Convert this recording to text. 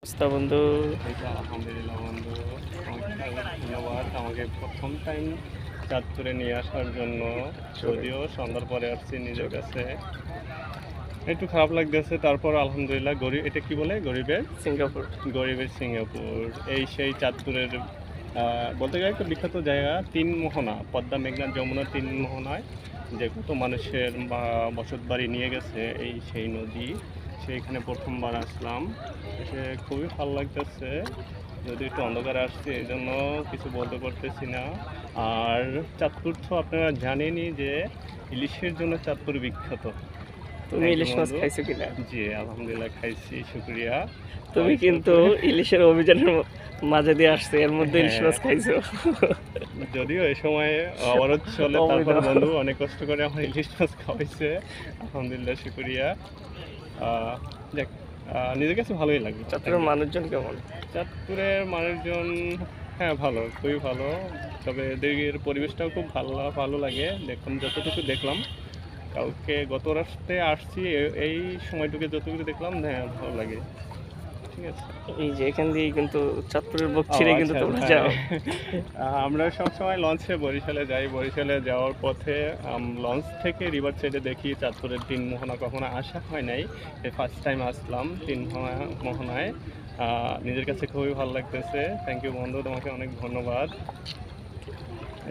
অবস্থা বন্ধু? আলহামদুলিল্লাহ বন্ধু, অনেক ধন্যবাদ আমাকে প্রথম টাইম চাঁদপুরে নিয়ে আসার জন্য। যদিও সন্ধ্যার পরে আসছি, নিজের কাছে একটু খারাপ লাগতেছে। তারপর আলহামদুলিল্লাহ, এটা কি বলে, সিঙ্গাপুর। গরিবের সিঙ্গাপুর, এই সেই চাঁদপুরের বলতে গেলে একটা বিখ্যাত জায়গা, তিন মোহনা, পদ্মা মেঘনা যমুনা তিন মোহনায় যে কত মানুষের বসত বাড়ি নিয়ে গেছে এই সেই নদী, সেইখানে প্রথমবার আসলাম। এসে খুবই ভালো লাগতেছে, যদি একটু অন্ধকারে আসছি এই জন্য কিছু বলতে পারতেছি না। আর চাঁদপুর তো আপনারা জানেনই যে ইলিশের জন্য চাঁদপুর বিখ্যাত। তুমি থ্যাংক ইউ ইলিশ মাছ বন্ধু। খাইছো কিনা? জি আলহামদুলিল্লাহ খাইছি, শুক্রিয়া। তুমি কিন্তু ইলিশের অভিযানের মাঝে দিয়ে আসছে, এর মধ্যে ইলিশ হ্যাঁ, মাছ খাইছো। যদিও এই সময় অবরোধ চলে, অবৈধ। তারপর বন্ধু অনেক কষ্ট করে আমার ইলিশ মাছ খাওয়াইছে, আলহামদুলিল্লাহ শুক্রিয়া। দেখ, নিজের কাছে ভালোই লাগবে। থ্যাংক চট্টগ্রামের ইউ। মানুষজন কেমন? চাঁদপুরের মানুষজন, হ্যাঁ ভালো, খুবই ভালো। তবে এদের পরিবেশটাও খুব ভালো ভালো লাগে। দেখুন যতটুকু দেখলাম, কালকে গত রাস্তায় আসছি, এই সময়টুকু যতটুকু দেখলাম, হ্যাঁ ভালো লাগে। ঠিক আছে। এই যে এখান দিয়ে কিন্তু চাঁদপুরের বুক ও ছিঁড়ে কিন্তু আচ্ছা, তোমরা হ্যাঁ। যাও। আমরা সবসময় লঞ্চে বরিশালে যাই। বরিশালে যাওয়ার পথে লঞ্চ থেকে রিভার সাইডে দেখি চাঁদপুরের তিন মোহনা, কখনো আসা হয় নাই, এই ফার্স্ট টাইম আসলাম তিন মোহনায়। নিজের কাছে খুবই ভালো লাগতেছে। থ্যাংক ইউ বন্ধু, তোমাকে অনেক ধন্যবাদ।